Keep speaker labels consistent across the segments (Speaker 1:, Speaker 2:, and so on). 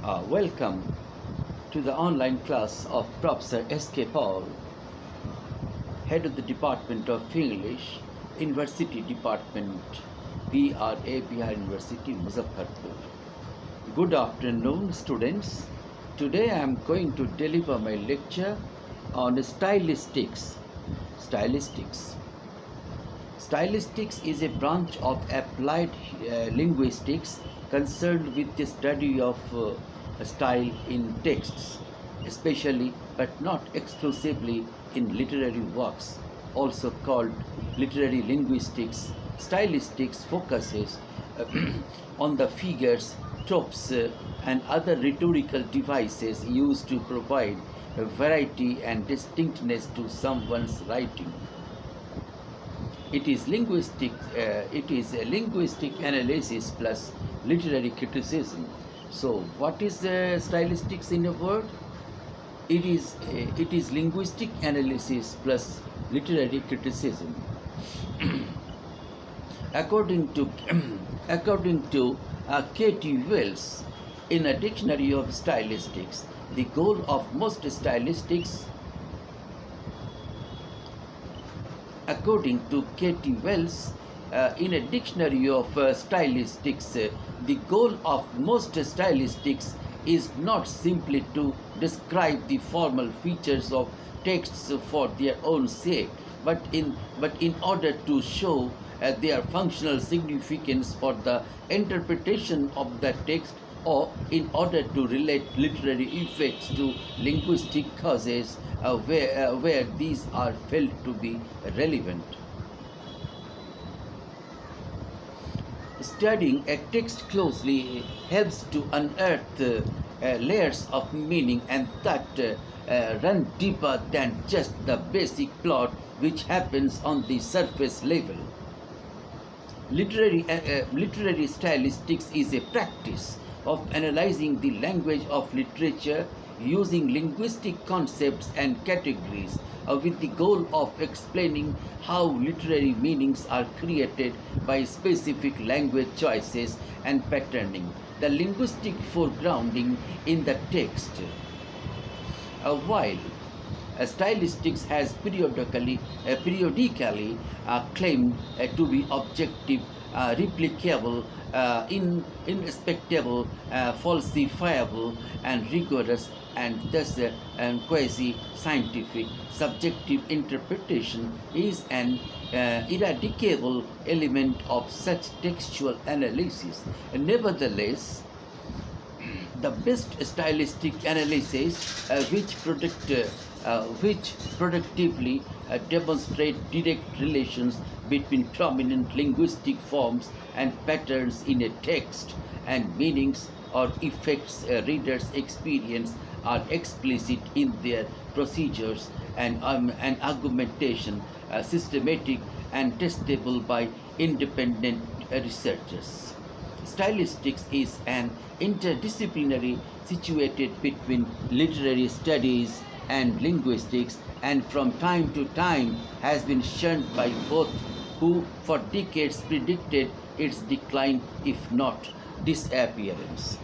Speaker 1: Welcome to the online class of Professor S.K. Paul, Head of the Department of English, University Department, Bihar University, Muzaffarpur. Good afternoon, students. Today I am going to deliver my lecture on stylistics. Stylistics is a branch of applied linguistics concerned with the study of style in texts, especially but not exclusively in literary works, also called literary linguistics. Stylistics focuses on the figures, tropes, and other rhetorical devices used to provide variety and distinctness to someone's writing. It is a linguistic analysis plus literary criticism. So, what is stylistics in a word? It is linguistic analysis plus literary criticism. According to K.T. Wells, in a dictionary of stylistics, the goal of most stylistics. According to K.T. Wells, in a dictionary of stylistics, the goal of most stylistics is not simply to describe the formal features of texts for their own sake, but in order to show their functional significance for the interpretation of the text, or in order to relate literary effects to linguistic causes where these are felt to be relevant. Studying a text closely helps to unearth layers of meaning and that run deeper than just the basic plot which happens on the surface level. Literary stylistics is a practice of analyzing the language of literature using linguistic concepts and categories with the goal of explaining how literary meanings are created by specific language choices and patterning, the linguistic foregrounding in the text. While stylistics has periodically claimed to be objective, replicable, inspectable, falsifiable, and rigorous, and thus quasi-scientific. Subjective interpretation is an ineradicable element of such textual analysis. Nevertheless, the best stylistic analysis which productively demonstrate direct relations between prominent linguistic forms and patterns in a text and meanings or effects readers experience are explicit in their procedures and argumentation, systematic and testable by independent researchers. Stylistics is an interdisciplinary situated between literary studies and linguistics, and from time to time has been shunned by both, who for decades predicted its decline if not disappearance.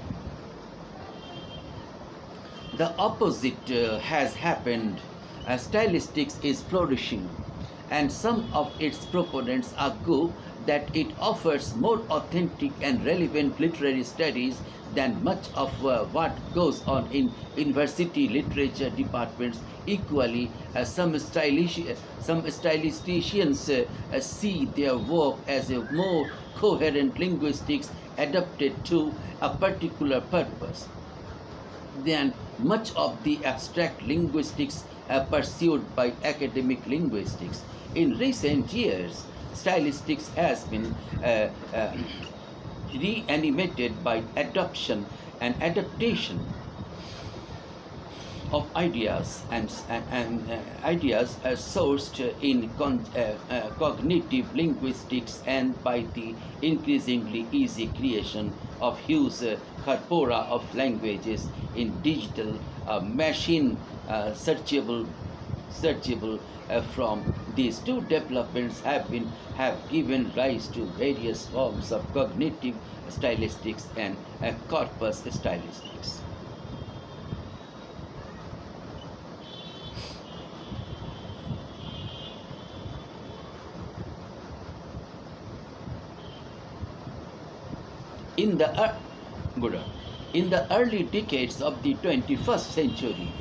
Speaker 1: The opposite has happened. Stylistics is flourishing, and some of its proponents argue that it offers more authentic and relevant literary studies than much of what goes on in university literature departments. Equally, some stylisticians see their work as a more coherent linguistics adapted to a particular purpose than much of the abstract linguistics pursued by academic linguistics. In recent years, stylistics has been reanimated by adoption and adaptation of ideas and ideas sourced in cognitive linguistics and by the increasingly easy creation of huge corpora of languages in digital machine searchable from these two developments have given rise to various forms of cognitive stylistics and corpus stylistics. the good. In the early decades of the 21st century,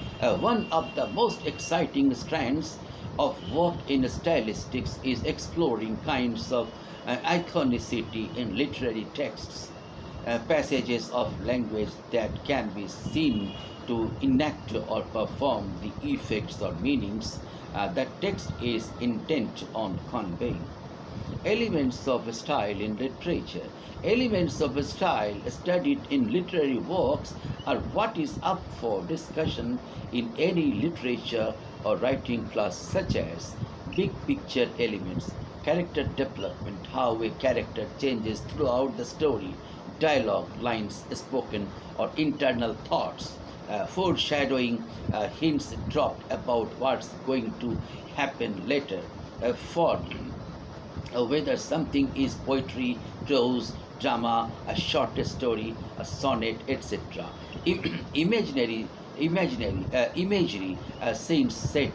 Speaker 1: one of the most exciting strands of work in stylistics is exploring kinds of iconicity in literary texts, passages of language that can be seen to enact or perform the effects or meanings that text is intent on conveying. Elements of style in literature. Elements of style studied in literary works are what is up for discussion in any literature or writing class, such as big picture elements, character development, how a character changes throughout the story, dialogue, lines spoken, or internal thoughts, foreshadowing, hints dropped about what's going to happen later, for whether something is poetry, prose, drama, a short story, a sonnet, etc. Imagery, scenes, set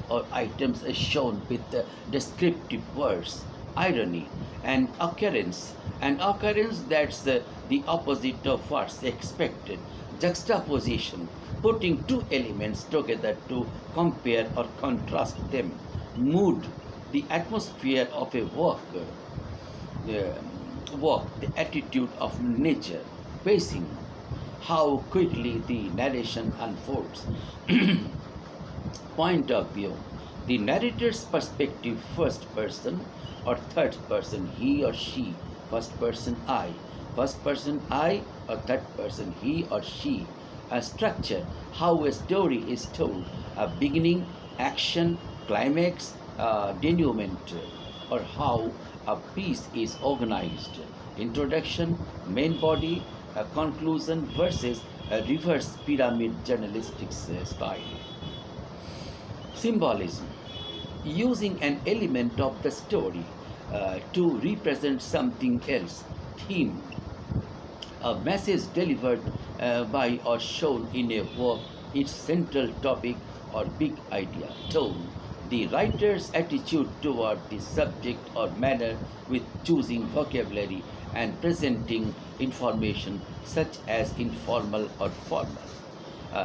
Speaker 1: or items shown with descriptive words, irony, and an occurrence that's the opposite of what's expected, juxtaposition, putting two elements together to compare or contrast them, mood, the atmosphere of a the attitude of nature, pacing, how quickly the narration unfolds. Point of view, the narrator's perspective, first person or third person, he or she, first person I or third person, he or she. A structure, how a story is told, a beginning, action, climax, denouement, or how a piece is organized. Introduction, main body, a conclusion versus a reverse pyramid journalistic style. Symbolism, using an element of the story to represent something else. Theme, a message delivered by or shown in a work, its central topic or big idea. Tone, the writer's attitude toward the subject or manner with choosing vocabulary and presenting information such as informal or formal.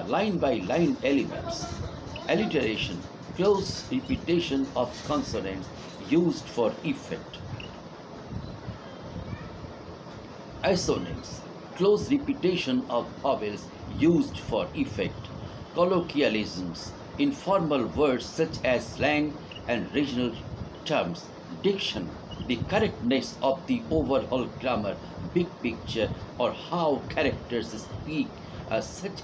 Speaker 1: Line by line elements. Alliteration, close repetition of consonants used for effect. Assonance, close repetition of vowels used for effect. Colloquialisms, informal words such as slang and regional terms. Diction, the correctness of the overall grammar, big picture, or how characters speak, such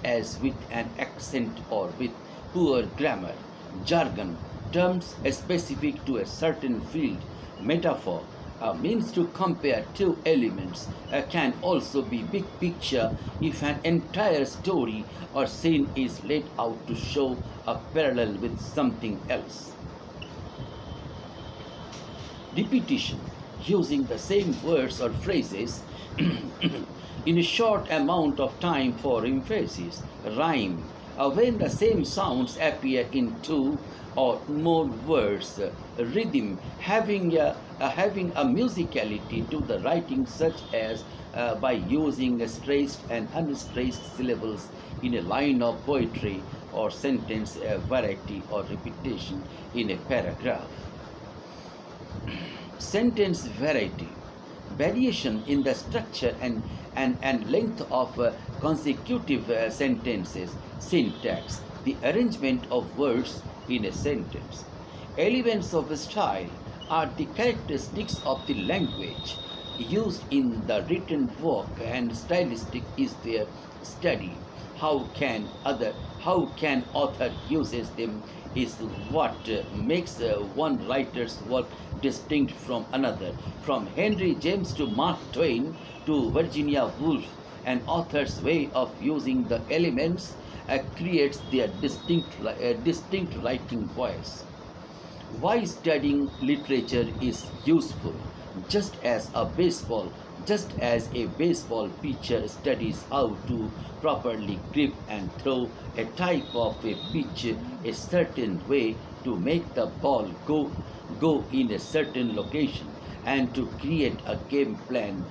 Speaker 1: as with an accent or with poor grammar. Jargon, terms specific to a certain field. Metaphor, a means to compare two elements, can also be big picture if an entire story or scene is laid out to show a parallel with something else. Repetition, using the same words or phrases in a short amount of time for emphasis. Rhyme, when the same sounds appear in two or more words. Rhythm, having a musicality to the writing, such as by using stressed and unstressed syllables in a line of poetry, or sentence variety or repetition in a paragraph. Sentence variety, variation in the structure and length of consecutive sentences. Syntax, the arrangement of words in a sentence. Elements of style are the characteristics of the language used in the written work, and stylistic is their study. How can author uses them is what makes one writer's work distinct from another. From Henry James to Mark Twain to Virginia Woolf, an author's way of using the elements creates their distinct writing voice. Why studying literature is useful? Just as a baseball pitcher studies how to properly grip and throw a type of a pitch a certain way to make the ball go in a certain location, and to create a game plan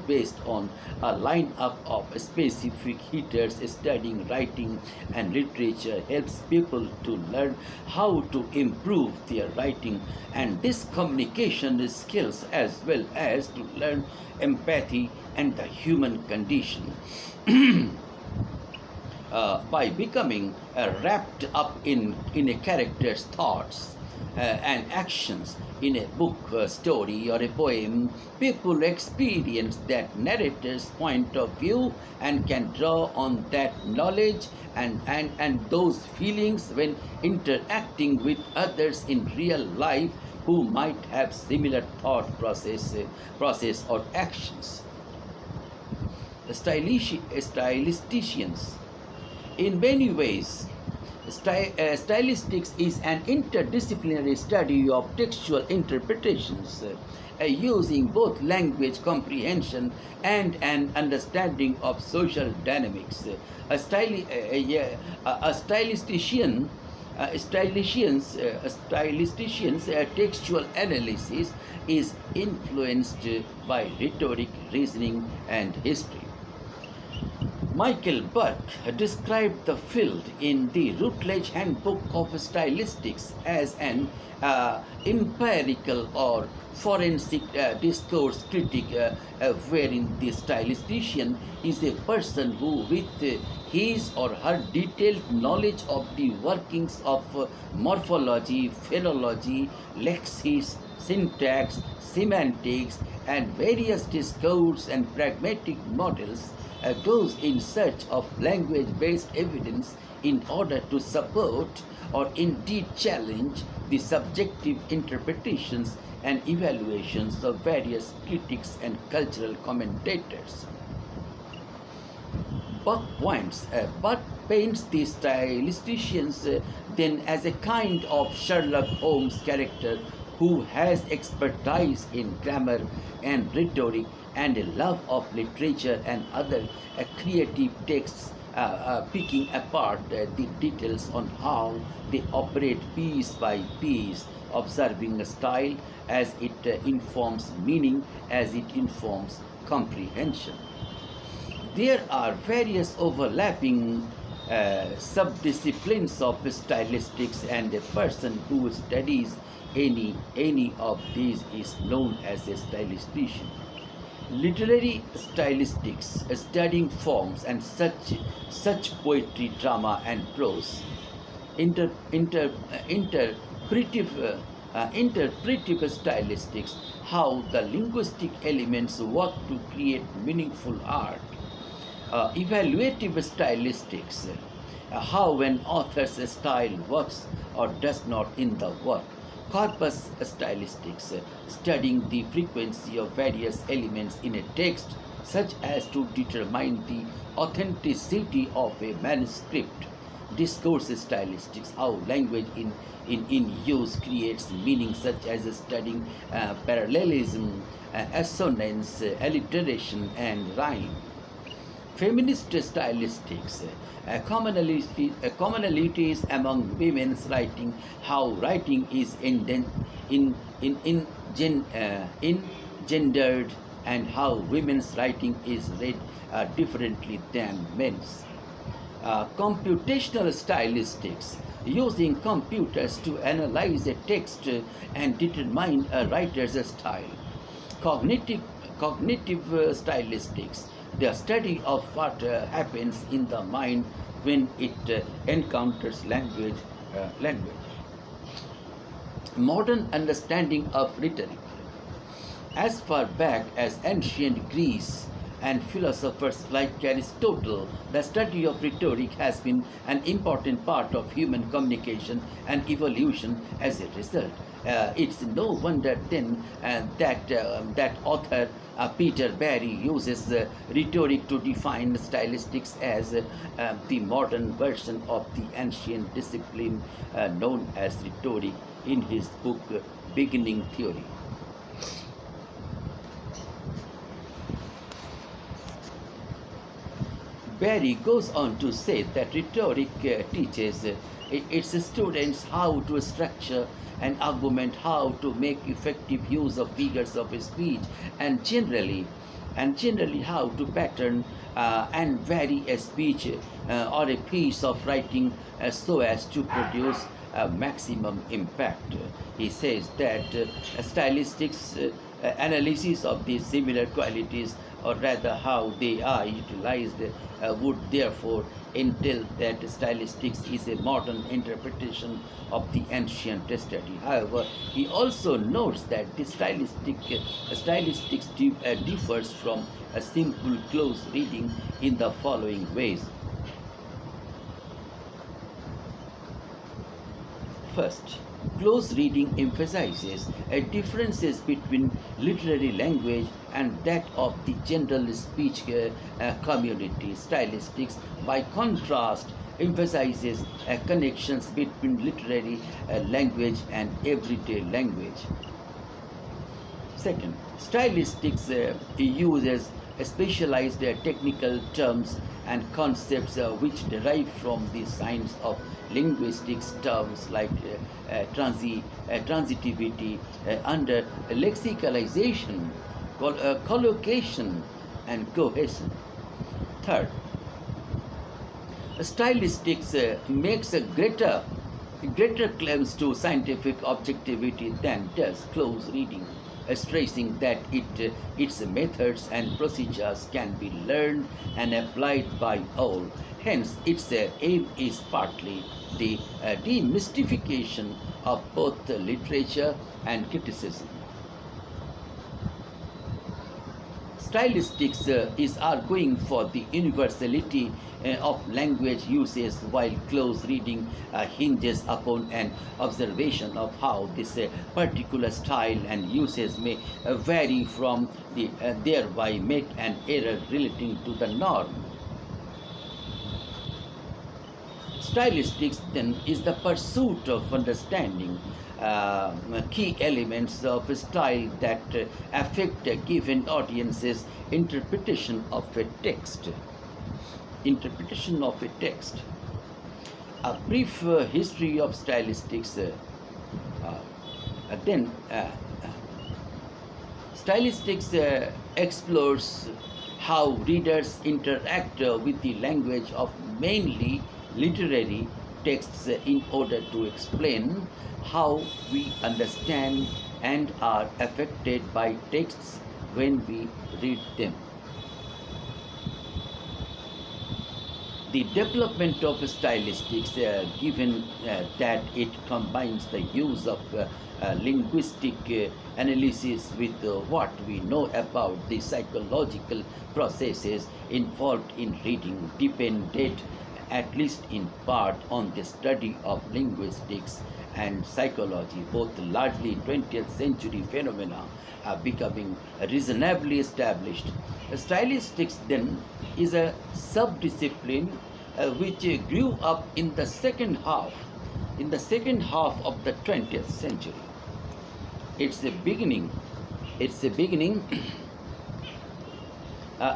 Speaker 1: based on a lineup of specific hitters. Studying writing and literature helps people to learn how to improve their writing and this communication skills, as well as to learn empathy and the human condition. By becoming wrapped up in a character's thoughts and actions in a book, story, or a poem, people experience that narrator's point of view and can draw on that knowledge and those feelings when interacting with others in real life who might have similar thought process or actions. Stylisticians. In many ways, stylistics is an interdisciplinary study of textual interpretations, using both language comprehension and an understanding of social dynamics. A stylistician stylistician's textual analysis is influenced by rhetoric, reasoning, and history. Michael Burke described the field in the Routledge Handbook of Stylistics as an empirical or forensic discourse critic, wherein the stylistician is a person who, with his or her detailed knowledge of the workings of morphology, phonology, lexis, syntax, semantics, and various discourse and pragmatic models, goes in search of language-based evidence in order to support or indeed challenge the subjective interpretations and evaluations of various critics and cultural commentators. Buck paints the stylisticians then as a kind of Sherlock Holmes character who has expertise in grammar and rhetoric and a love of literature and other creative texts, picking apart the details on how they operate piece by piece, observing a style as it informs meaning, as it informs comprehension. There are various overlapping subdisciplines of stylistics, and a person who studies any of these is known as a stylistician. Literary stylistics, studying forms and such poetry, drama, and prose. Interpretive stylistics, how the linguistic elements work to create meaningful art. Evaluative stylistics, how an author's style works or does not in the work. Corpus stylistics, studying the frequency of various elements in a text, such as to determine the authenticity of a manuscript. Discourse stylistics, how language in use creates meaning, such as studying parallelism, assonance, alliteration, and rhyme. Feminist stylistics, commonalities among women's writing, how writing is engendered, and how women's writing is read differently than men's. Computational stylistics, using computers to analyze a text and determine a writer's style. Cognitive stylistics, the study of what happens in the mind when it encounters language. Modern understanding of rhetoric. As far back as ancient Greece and philosophers like Aristotle, the study of rhetoric has been an important part of human communication and evolution as a result. It's no wonder then that author Peter Barry uses rhetoric to define stylistics as the modern version of the ancient discipline known as rhetoric in his book Beginning Theory. Barry goes on to say that rhetoric teaches its students how to structure an argument, how to make effective use of figures of speech, and generally how to pattern and vary a speech or a piece of writing so as to produce maximum impact. He says that stylistics analysis of these similar qualities, or rather how they are utilized, would therefore entail that stylistics is a modern interpretation of the ancient study. However, he also notes that the stylistics differs from a simple close reading in the following ways. First, close reading emphasizes differences between literary language and that of the general speech community. Stylistics, by contrast, emphasizes connections between literary language and everyday language. Second, stylistics uses specialized technical terms and concepts which derive from the science of linguistics, terms like transitivity, under lexicalization, collocation, and cohesion. Third, stylistics makes a greater claims to scientific objectivity than does close reading, stressing that its methods and procedures can be learned and applied by all. Hence, its aim is partly the demystification of both literature and criticism. Stylistics is arguing for the universality of language uses, while close reading hinges upon an observation of how this particular style and usage may vary from thereby make an error relating to the norm. Stylistics then is the pursuit of understanding key elements of style that affect a given audience's interpretation of a text. A brief history of stylistics. Then, stylistics explores how readers interact with the language of mainly literary texts in order to explain how we understand and are affected by texts when we read them. The development of stylistics, given that it combines the use of linguistic analysis with what we know about the psychological processes involved in reading, depended at least in part on the study of linguistics and psychology, both largely 20th century phenomena are becoming reasonably established. Stylistics then is a subdiscipline which grew up in the second half of the 20th century. Its beginning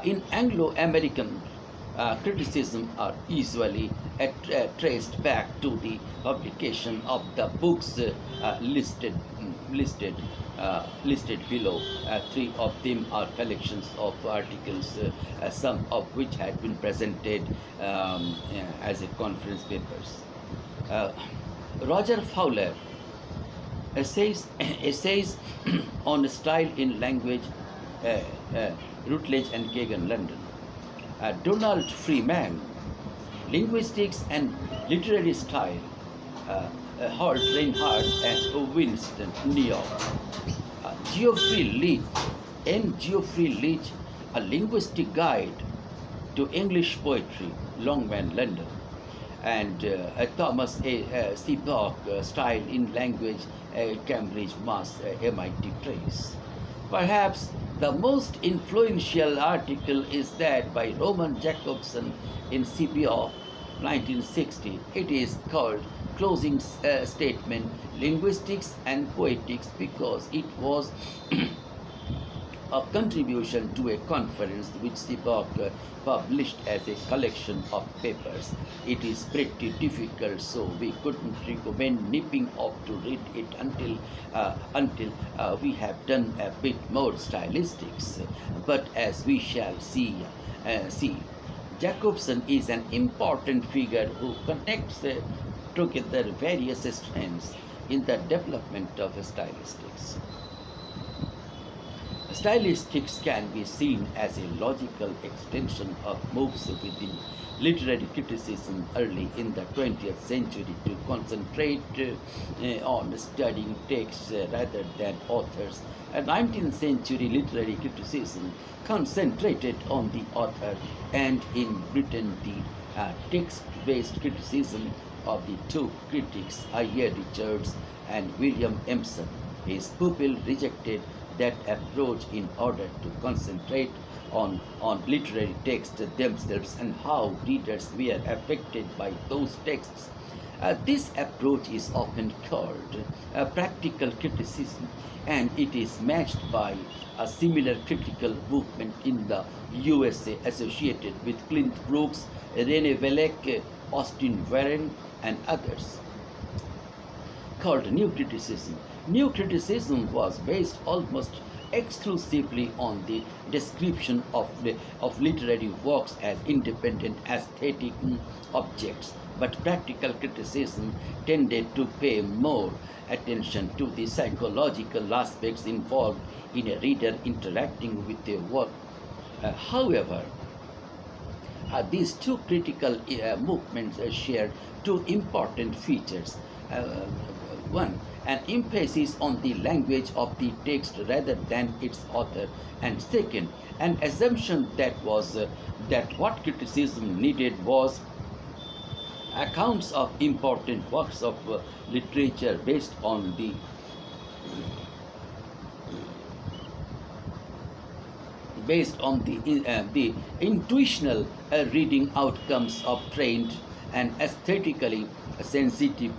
Speaker 1: in Anglo-American criticism are usually traced back to the publication of the books listed below. Three of them are collections of articles, some of which had been presented as a conference papers. Roger Fowler, essays on style in language, Routledge and Kagan, London. Donald Freeman, Linguistics and Literary Style, Holt Reinhardt and Winston, New York. Geoffrey Leach, A Linguistic Guide to English Poetry, Longman, London. And Thomas A. Seaborg, Style in Language, Cambridge, Mass., MIT Press. Perhaps the most influential article is that by Roman Jacobson in Seaborg, 1960. It is called Closing Statement, Linguistics and Poetics, because it was a contribution to a conference which the book published as a collection of papers. It is pretty difficult, so we couldn't recommend nipping off to read it until we have done a bit more stylistics. But as we shall see, Jacobson is an important figure who connects together various strands in the development of stylistics. Stylistics can be seen as a logical extension of moves within literary criticism early in the 20th century to concentrate on studying texts rather than authors. A 19th century literary criticism concentrated on the author, and in Britain the text-based criticism of the two critics, I.A. Richards and William Emerson. His pupil rejected that approach in order to concentrate on literary texts themselves and how readers were affected by those texts. This approach is often called practical criticism, and it is matched by a similar critical movement in the USA associated with Clint Brooks, Rene Valek, Austin Warren, and others, called New Criticism. New Criticism was based almost exclusively on the description of literary works as independent aesthetic objects, but practical criticism tended to pay more attention to the psychological aspects involved in a reader interacting with a work. However, these two critical movements share two important features. One, an emphasis on the language of the text rather than its author, and second, an assumption that what criticism needed was accounts of important works of literature based on the intuitional reading outcomes of trained and aesthetically sensitive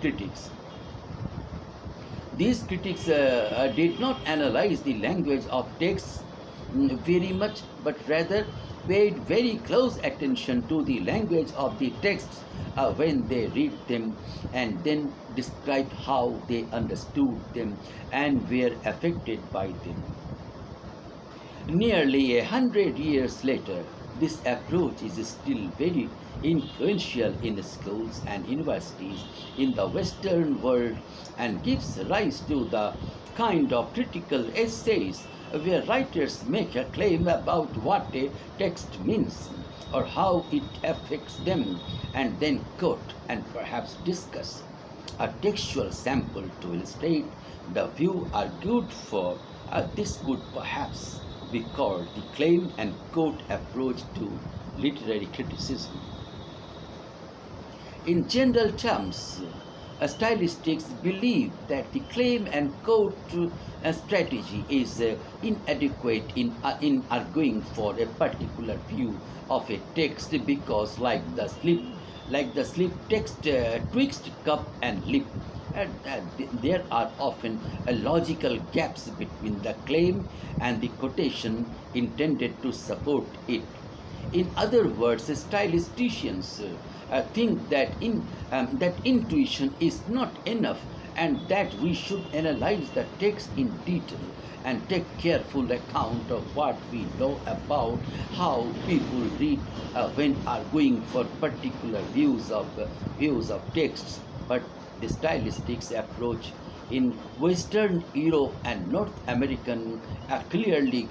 Speaker 1: critics. These critics did not analyze the language of texts very much, but rather paid very close attention to the language of the texts when they read them, and then described how they understood them and were affected by them. Nearly 100 years later, this approach is still very influential in schools and universities in the Western world and gives rise to the kind of critical essays where writers make a claim about what a text means or how it affects them, and then quote and perhaps discuss a textual sample to illustrate the view argued for. This could perhaps be called the claim and quote approach to literary criticism. In general terms, stylistics believe that the claim and quote strategy is inadequate in arguing for a particular view of a text because, like the slip text twixt cup and lip, there are often logical gaps between the claim and the quotation intended to support it. In other words, stylisticians think that intuition is not enough, and that we should analyze the text in detail and take careful account of what we know about how people read when arguing for particular views of texts. But the stylistics approach in Western Europe and North American clearly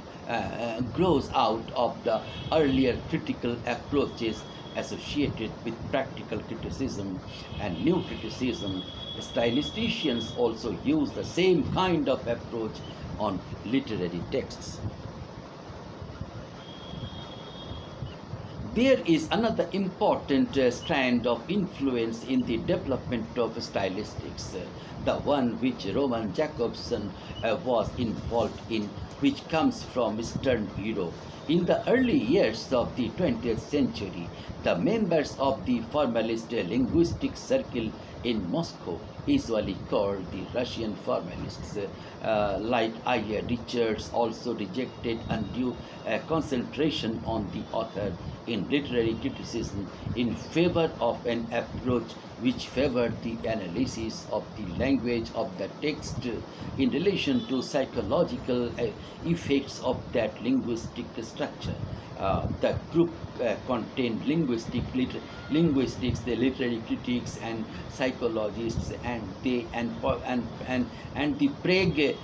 Speaker 1: grows out of the earlier critical approaches associated with practical criticism and new criticism. Stylisticians also use the same kind of approach on literary texts. There is another important strand of influence in the development of stylistics, the one which Roman Jacobson was involved in, which comes from Eastern Europe. In the early years of the 20th century, the members of the formalist linguistic circle in Moscow, usually called the Russian formalists. Like I.A. Richards also rejected undue concentration on the author in literary criticism in favor of an approach which favored the analysis of the language of the text in relation to psychological effects of that linguistic structure. The group contained linguistics, the literary critics, and psychologists, and the Prague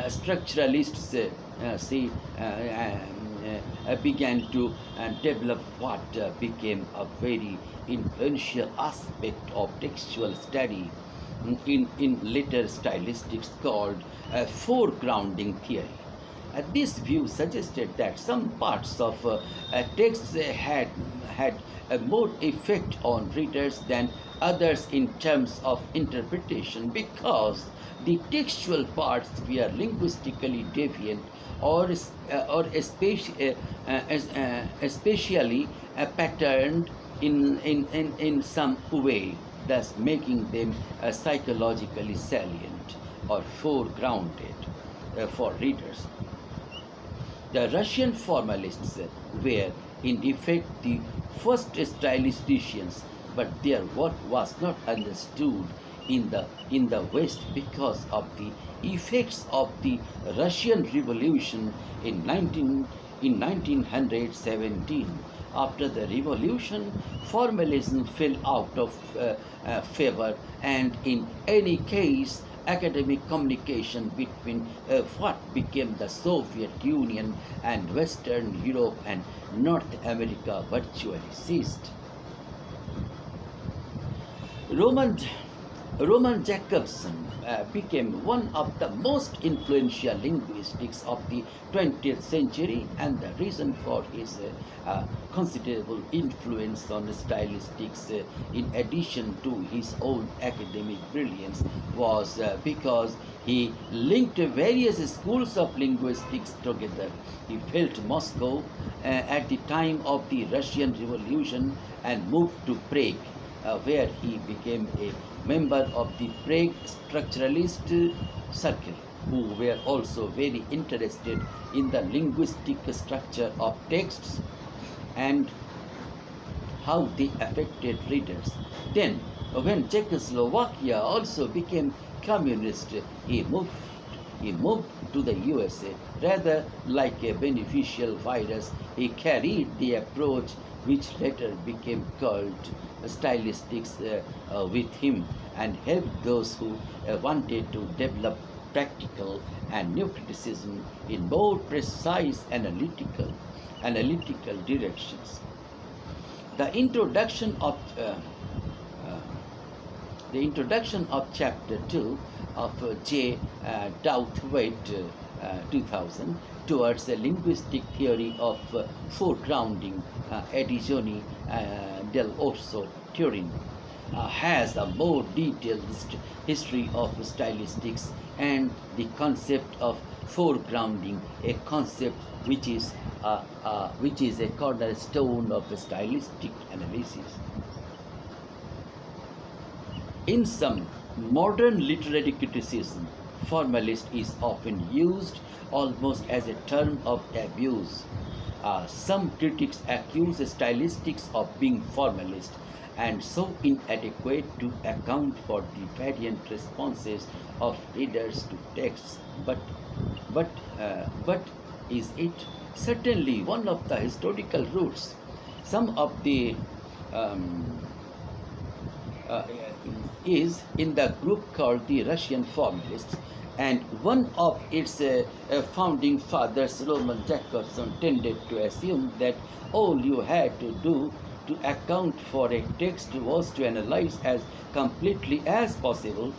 Speaker 1: structuralists. Began to develop what became a very influential aspect of textual study in later stylistics called foregrounding theory. This view suggested that some parts of texts had more effect on readers than others in terms of interpretation because the textual parts were linguistically deviant or especially patterned in some way, thus making them psychologically salient or foregrounded for readers. The Russian formalists were in effect the first stylisticians, but their work was not understood in the West because of the effects of the Russian Revolution in 1917. After the revolution, formalism fell out of favor, and in any case, academic communication between what became the Soviet Union and Western Europe and North America virtually ceased. Roman Jacobson became one of the most influential linguists of the 20th century, and the reason for his considerable influence on stylistics, in addition to his own academic brilliance, was because he linked various schools of linguistics together. He felt Moscow at the time of the Russian Revolution and moved to Prague, where he became a member of the Prague structuralist circle, who were also very interested in the linguistic structure of texts and how they affected readers. Then, when Czechoslovakia also became communist, he moved to the USA. Rather like a beneficial virus, he carried the approach which later became called stylistics with him, and helped those who wanted to develop practical and new criticism in more precise analytical directions. The introduction of chapter 2 of J. Douthwaite 2000 towards a linguistic theory of foregrounding, Edizioni del Orso Turin, has a more detailed history of stylistics and the concept of foregrounding, a concept which is a cornerstone of stylistic analysis. In some modern literary criticism, formalist is often used almost as a term of abuse. Some critics accuse stylistics of being formalist and so inadequate to account for the variant responses of readers to texts. But is it certainly one of the historical roots? Some of the is in the group called the Russian formalists, and one of its founding fathers, Roman Jacobson, tended to assume that all you had to do to account for a text was to analyze as completely as possible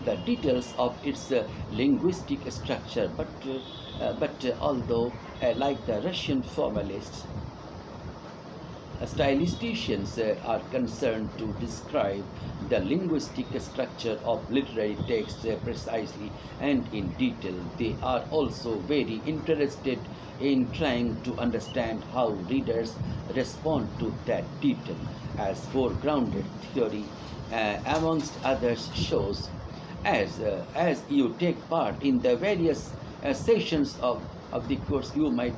Speaker 1: the details of its linguistic structure. But although like the Russian formalists, Stylisticians are concerned to describe the linguistic structure of literary texts precisely and in detail. They are also very interested in trying to understand how readers respond to that detail, as foregrounded theory, amongst others, shows. As you take part in the various sessions of the course, you might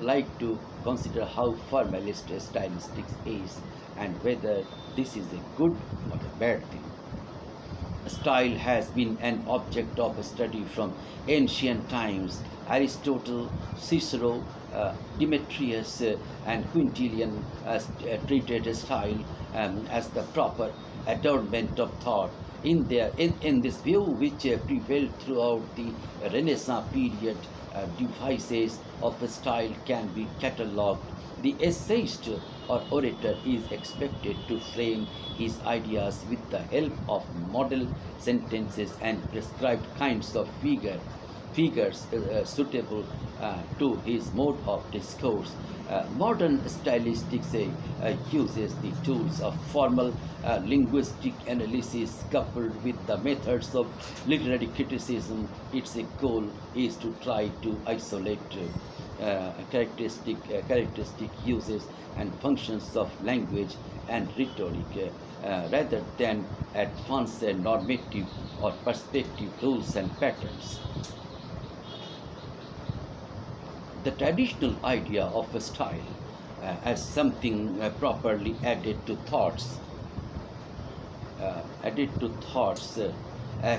Speaker 1: like to consider how formalist stylistics is and whether this is a good or a bad thing. Style has been an object of study from ancient times. Aristotle, Cicero, Demetrius, and Quintilian treated style as the proper adornment of thought. In this view, which prevailed throughout the Renaissance period, devices of style can be catalogued. The essayist or orator is expected to frame his ideas with the help of model sentences and prescribed kinds of figures suitable to his mode of discourse. Modern stylistics uses the tools of formal linguistic analysis coupled with the methods of literary criticism. Its goal is to try to isolate characteristic uses and functions of language and rhetoric rather than advance normative or perspective rules and patterns. The traditional idea of a style as something properly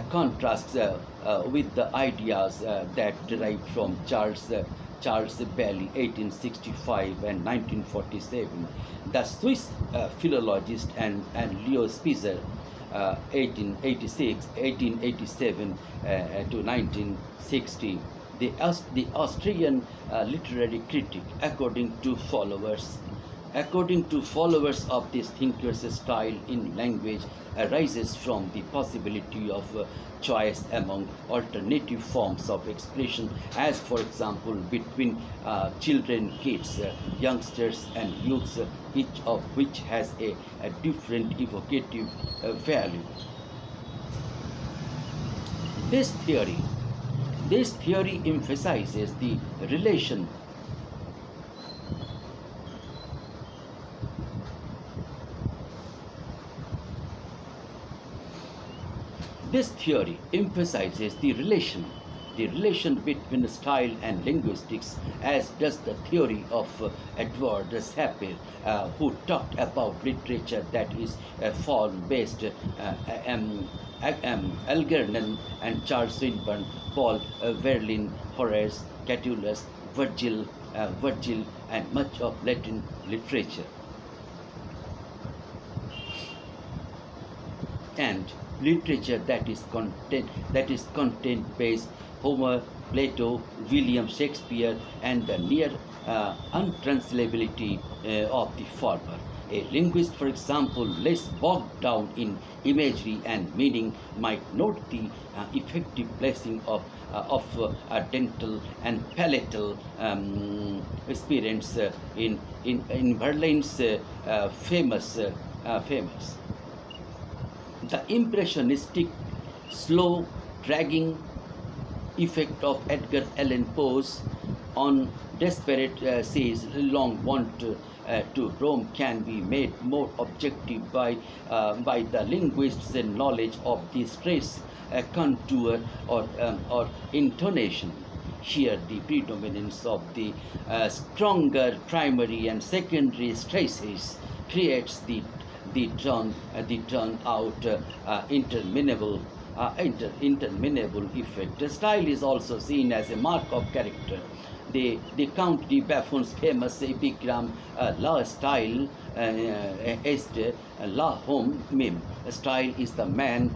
Speaker 1: contrasts with the ideas that derive from Charles Bailey, 1865 and 1947, the Swiss philologist, and Leo Spitzer, 1887 to 1960. The Austrian literary critic, according to followers of this thinker's style in language arises from the possibility of choice among alternative forms of expression, as for example between children, kids, youngsters, and youths, each of which has a different evocative value. This theory emphasizes the relation between style and linguistics, as does the theory of Edward Sapir, who talked about literature that is form-based. Algernon and Charles Swinburne, Paul Verlaine, Horace, Catullus, Virgil, and much of Latin literature. And literature that is content based, Homer, Plato, William Shakespeare, and the near untranslatability of the former. A linguist, for example, less bogged down in imagery and meaning, might note the effective placing of dental and palatal experience in Verlaine's famous. The impressionistic, slow, dragging effect of Edgar Allan Poe's on desperate seas long want to roam can be made more objective by the linguist's knowledge of the stress contour or intonation. Here, the predominance of the stronger primary and secondary stresses creates the turn out interminable effect. The style is also seen as a mark of character. The Count de Buffon's famous epigram, La style est la homme même. Style is the man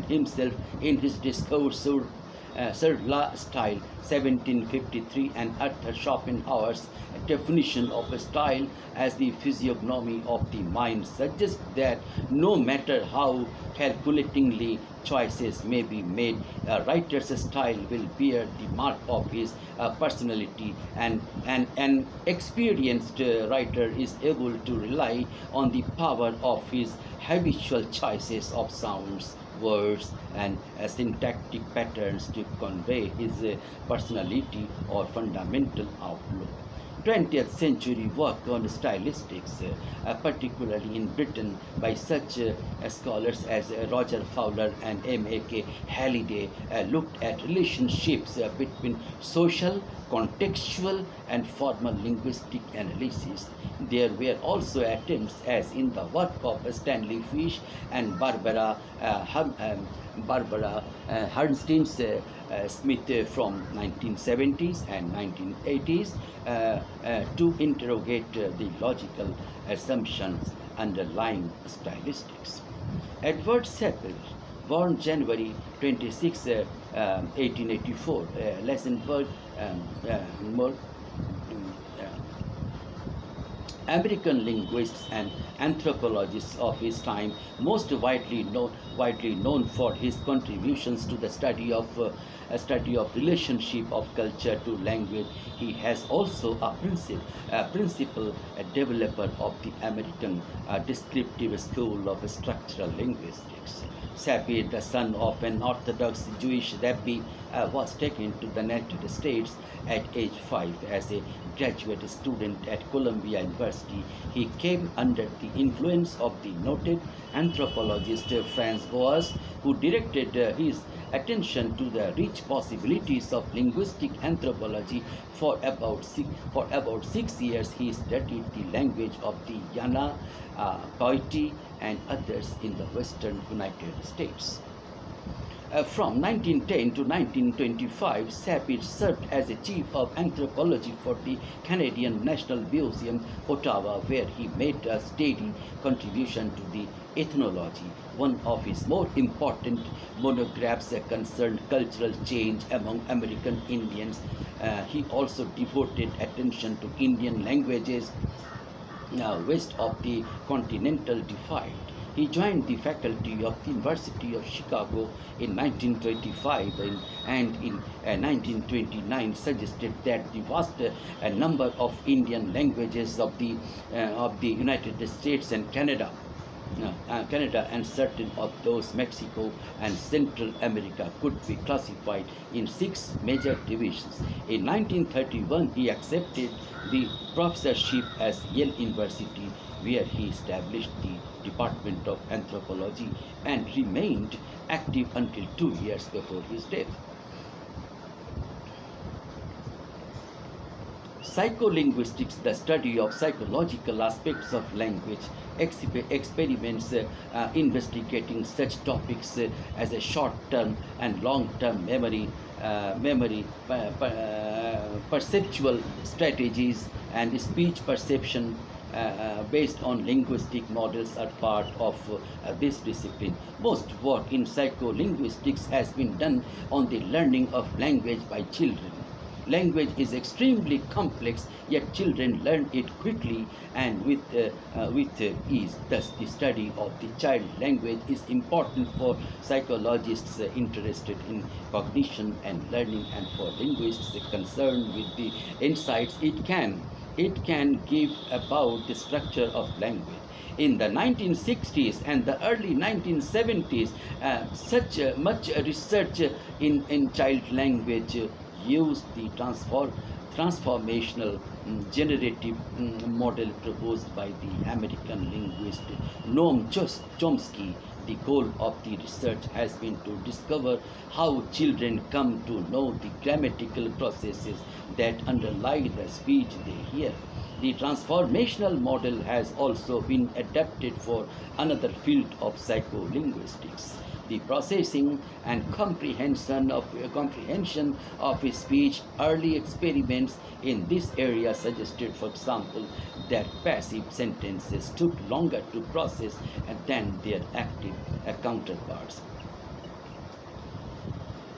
Speaker 1: himself in his discourse Searle style 1753 and Arthur Schopenhauer's definition of a style as the physiognomy of the mind suggests that no matter how calculatingly choices may be made, a writer's style will bear the mark of his personality, and an experienced writer is able to rely on the power of his habitual choices of sounds, words, and syntactic patterns to convey his personality or fundamental outlook. 20th century work on stylistics, particularly in Britain, by such scholars as Roger Fowler and M.A.K. Halliday, looked at relationships between social, contextual, and formal linguistic analysis. There were also attempts, as in the work of Stanley Fish and Barbara Herrnstein Smith from 1970s and 1980s, to interrogate the logical assumptions underlying stylistics. Edward Sapir, born January 26, 1884, Luxembourg, American linguists and anthropologists of his time, most widely known for his contributions to the study of relationship of culture to language. He has also a principal developer of the American descriptive school of structural linguistics. Sapir, the son of an Orthodox Jewish rabbi, was taken to the United States at age 5 as a graduate student at Columbia University. He came under the influence of the noted anthropologist Franz Boas, who directed his attention to the rich possibilities of linguistic anthropology. For about 6 years, he studied the language of the Yana, Coiti, and others in the western United States. From 1910 to 1925, Sapir served as a chief of anthropology for the Canadian National Museum, Ottawa, where he made a steady contribution to the ethnology. One of his more important monographs concerned cultural change among American Indians. He also devoted attention to Indian languages west of the Continental Divide. He joined the faculty of the University of Chicago in 1925 and in 1929 suggested that the vast number of Indian languages of the United States and Canada and certain of those Mexico and Central America could be classified in 6 major divisions. In 1931, he accepted the professorship at Yale University, where he established the Department of Anthropology and remained active until 2 years before his death. Psycholinguistics, the study of psychological aspects of language, experiments investigating such topics as a short-term and long-term memory, perceptual strategies, and speech perception based on linguistic models are part of this discipline. Most work in psycholinguistics has been done on the learning of language by children. Language is extremely complex, yet children learn it quickly and with ease. Thus, the study of the child language is important for psychologists interested in cognition and learning, and for linguists concerned with the insights it can give about the structure of language. In the 1960s and the early 1970s, much research in child language used the transformational generative model proposed by the American linguist Noam Chomsky. The goal of the research has been to discover how children come to know the grammatical processes that underlie the speech they hear. The transformational model has also been adapted for another field of psycholinguistics, the processing and comprehension of speech. Early experiments in this area suggested, for example, that passive sentences took longer to process than their active counterparts.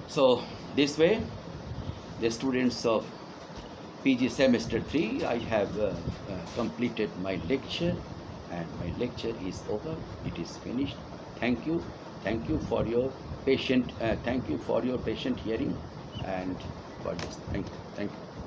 Speaker 1: So this way, the students of PG semester 3, I have completed my lecture, and my lecture is over. It is finished. Thank you. Thank you for your patient. Thank you for your patient hearing, and for this. Thank you. Thank you.